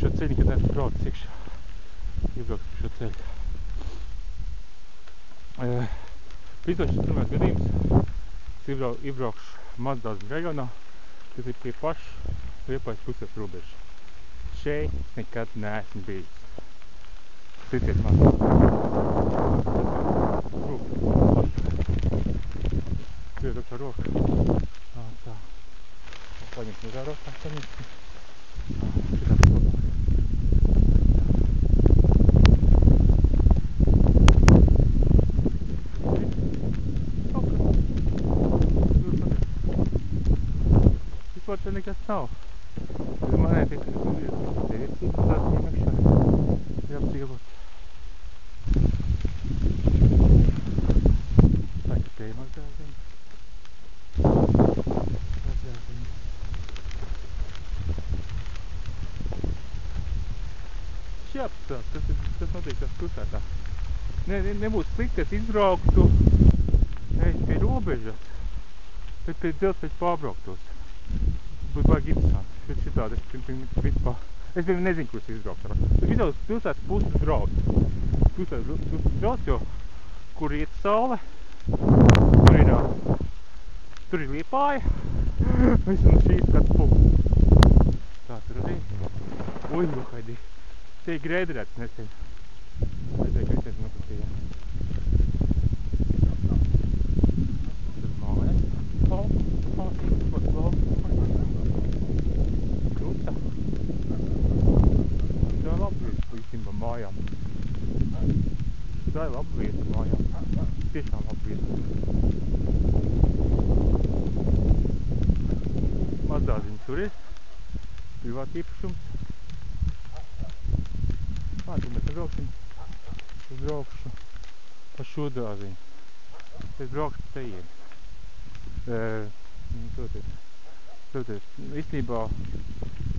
šo ceļu, kad esmu braucis iekšā. Iebrauks pa šo ceļu. Pīstošs pirmais gadījums. Iebraukšu Mazdāzņu rajonā, kas ir pie paša Liepājas Pusēs robežas. Šeit nekad neesmu bijis. Ticiet man. Piedu pa roku. Tā. Paņemt no zārok, tā paņemt. Šitā pa roku. Vispār te nekas nav. Manē tikai te ir tāds iekšā. Jāapdzīvot. Tā ir te Mazdāzņi. Jāapstās, kas notiek tās pilsētā. Nebūtu slikti, ka es izbrauktu pie robežas, bet pie dzelzceļa pārbrauktos. Būtu baigi interesanti. Šitādi vispār. Es nezinu, kur es izbraukt varu. Bet visā uz pilsētas puses brauc. Pilsētas brauc, jo kur iet saule, tur ir Liepāja. Visam šīs skats punkts. Tā tur arī. Uj, Haidī. Te ir grēderēts nesen. Redzēju, ka es nopatīja. Tur mājas. Krūta. Tā ir laba vieta īstenībā mājām. Tā ir laba vieta mājām. Tiešām laba vieta. Mazdāzņi tur ir. Privāti īpašums. Tur mēs nebrauksim. Es braukšu pa šo dārziņu. Es braukšu pa tejiem. Protams, īstenībā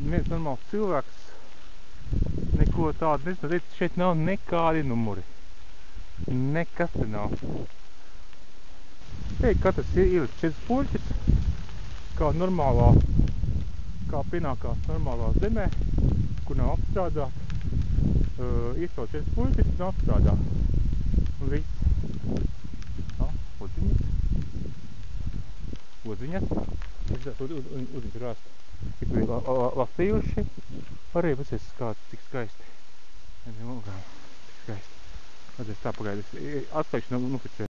viens normāls cilvēks neko tādu nezinu. Šeit nav nekādi numuri. Nekas te nav. Te katrs ielikt 4 puļķis, kā pienākās normālā zemē, kur nav apstrādāt. Iesauc 4 puļķis un apstrādā. Un viss. Odziņas. Odziņas rāst. Tik bija lasījuši. Arī pasies kāds tik skaisti. Tik skaisti. Vajadzēs tā pagaidīt. Atslēgšu noficēt.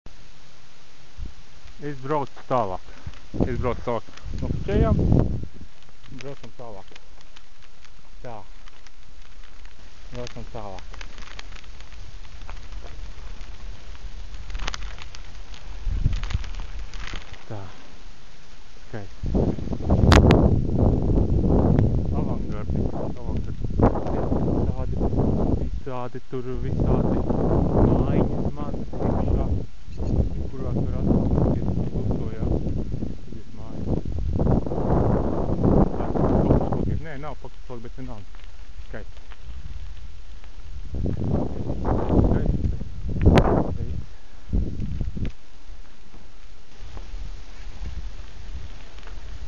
Es braucu tālāk. Noficējām. Braucam tālāk. Tā. Braucam tālāk. Tā. Skaisti. Avangardi. Visādi tur, mājiņas mazas iekšā, kurās var atpūsties klusojā. Tur ir mājas. Paklusloties. Nē, nav pakluslot, bet vienalga. Skaisti.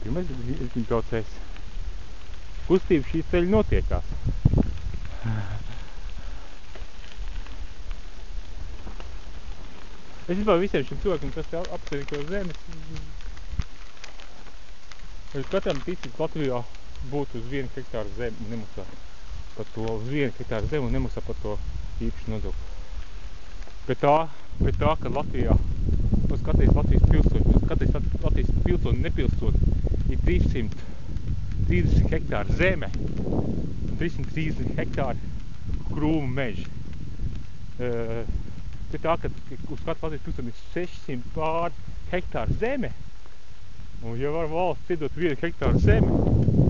Pirmais braucējs. Kustība šīs ceļa notiekās. Es vispār visiem šiem cilvēkiem, kas apceļ zemes, katram ticības Latvijā būtu uz 1 hektāru zemi un nemaksā par to, uz 1 hektāru zemi un nemaksā par to īpašu nodokli. Bet tā, ka Latvijā, uz katreiz Latvijas pilsoni nepilsoni ir 330 hektāru zeme un 330 hektāru krūmu meži. Bet tā, ka uz katru Latvijas pilsoni ir 600 pār hektāru zeme, un ja var valsts iedot 1 hektāru zemi,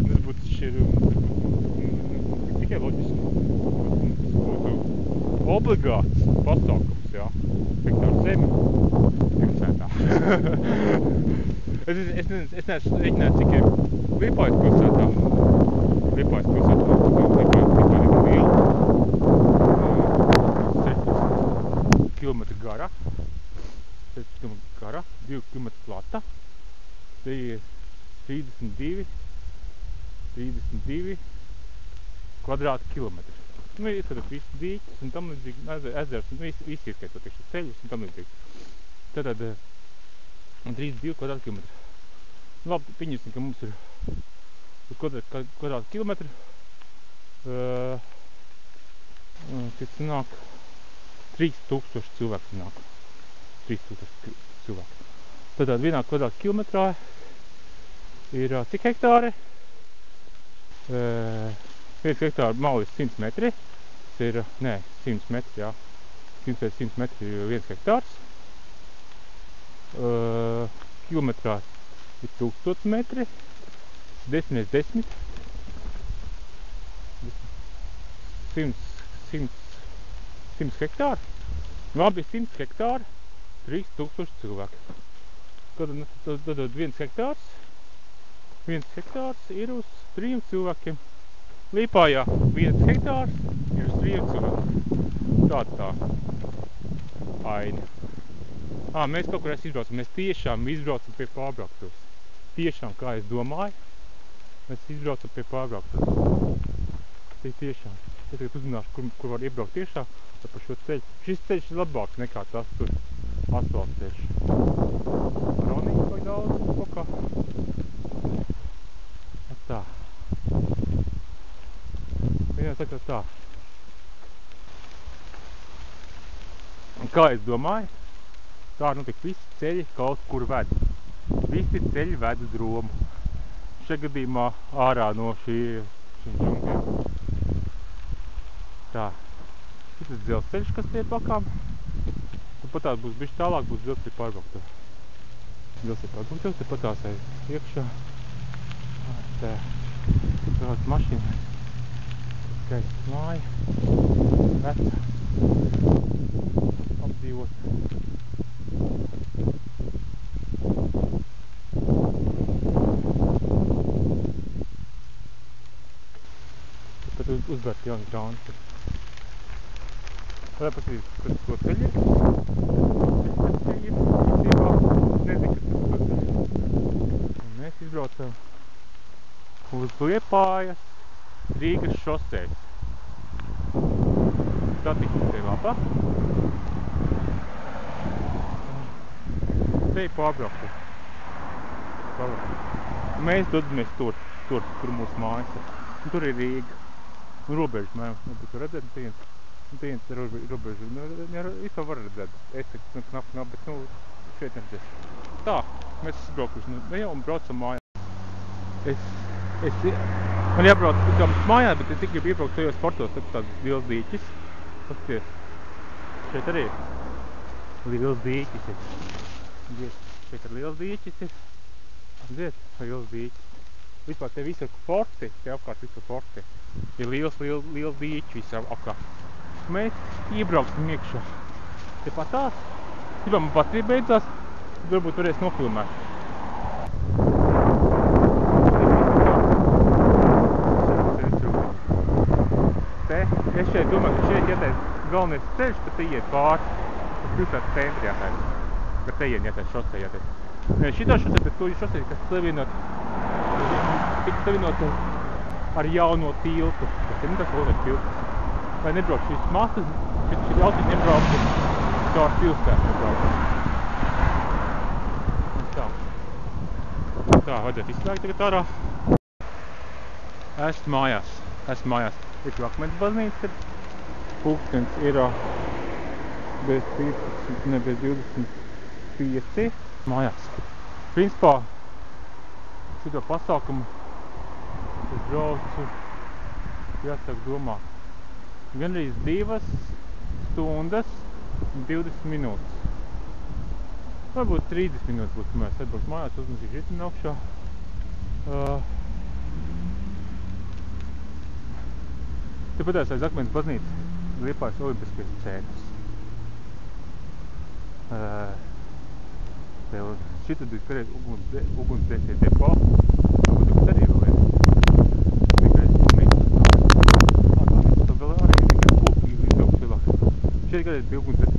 tas būtu tikai loģiski. Tas būtu obligāts pasākums, jā. Hektāru zemi pilsētā. Es neesmu rēķināt, cik ir Liepājas pilsētā. Liepājas pilsētā ir liela. 6 km gara. 6 km gara, 2 km plata. Te ir 32 kvadrātkilometri. Nu, ieskatot visu dīķus un tam līdzīgi ezers un visu ieskaitot tieši ceļus un tam līdzīgi. Tātad 32 kvadrātkilometri. Nu, labi, pieņemsim, ka mums ir uz kvadrātkilometru kad sanāk 3000 cilvēku sanāk. 3000 cilvēku. Tātad vienā kvadrātkilometrā ir cik hektāri? 1 hektāra malu ir 100 metri. Tas ir, 100 metri, jā. 100 metri ir 1 hektārs. Kilometrā ir 1000 metri. 10 x 10. 100 hektāri. Labi, 100 hektāri, 3000 cilvēku. Tad 1 hektārs ir uz 3 cilvēkiem. Liepājā 1 hektārs ir uz 3 cilvēkiem. Tā aina. Mēs kaut kur izbraucam. Mēs tiešām izbraucam pie pārbrauktuves. Tiešām, kā es domāju, mēs izbraucam pie pārbrauktuves. Tiešām. Es tagad uzzināšu, kur var iebraukt tiešām par šo ceļu. Šis ceļš ir labāks nekā tas tur asfalts ceļš. Ronīgi vai daudz kokā. Tā. Vienā saka tā. Un kā es domāju, tā notiek visi ceļi kaut kur ved. Visi ceļi ved uz Romu. Šajā gadījumā ārā no šiem džungļiem. Tā. Šis ir dzelzceļš, kas tie ir bakām. Un pat tās būs bišķi tālāk, būs dzelzceļa pārbrauktuve. Dzelzceļa pārbrauktuve, te pat tās aiz iekšā. Tā. Brauc mašīna. Skaista māja. Veca. Apdzīvot. Tad uzbērt jauni grāni. Vai paskatīt, kas to ceļi ir? Ceļi ir īstenībā. Nezinu, kas tas ir. Un mēs izbraucam uz Liepājas Rīgas šoseis. Satiksmes ir laba. Te ir pārbrauktu. Mēs dodamies tur mūsu mājas ir. Un tur ir Rīga. Un robežas mēs nebūtu redzēt. Un viens robežu. Vispār var redzēt. Es teiktu, knap, bet šeit neredzēs. Tā, mēs izbraukuši jau un braucam mājā. Man jābrauc kā mājā, bet es tik gribu iebraukt tajos sportos, tāds liels dīķis. Pasties, šeit arī liels dīķis ir. Šeit ir liels dīķis ir. Liels dīķis. Vispār te visu ir forti, te apkārt visu forti. Ir liels dīķi visu apkārt. Mēs iebrauksim iekšā. Te pat tās. Tipā man baterija beidzās, varbūt varēs nofilmēt. Te, es šeit domāju, ka šeit jātais galvenais ceļš, ka te iet pāri. Tas pilsētas centri jātais. Ka te jātais šosei jātais. Šitā šosei, bet to ir šosei, kas savienot ar jauno tiltu. Tas ir tas otrs tilts. Lai nebrauc šīs masas, šī autis nebrauc caur pilsētu nebrauc. Tā, vajadzētu izslēgt tagad ārā. Esmu mājās. Ir Akmens baznīca. Pulkstens ir bez 15, ne bez 25 mājās. Principā, šito pasākumu es braucu, jāsāk domāt. Gandrīz 2 stundas un 20 minūtes. Varbūt 30 minūtes būs, kamēr es atbraucu mājās, uznesīšu ritini augšā. Tepatās aiz Akmens baznīca Liepājas Olimpiskais centrs. Šitad ir pareiz ugunsdzēsēja depo. Varbūt arī vēl ir. Šeit gadījumā bija ugunsdzēsēja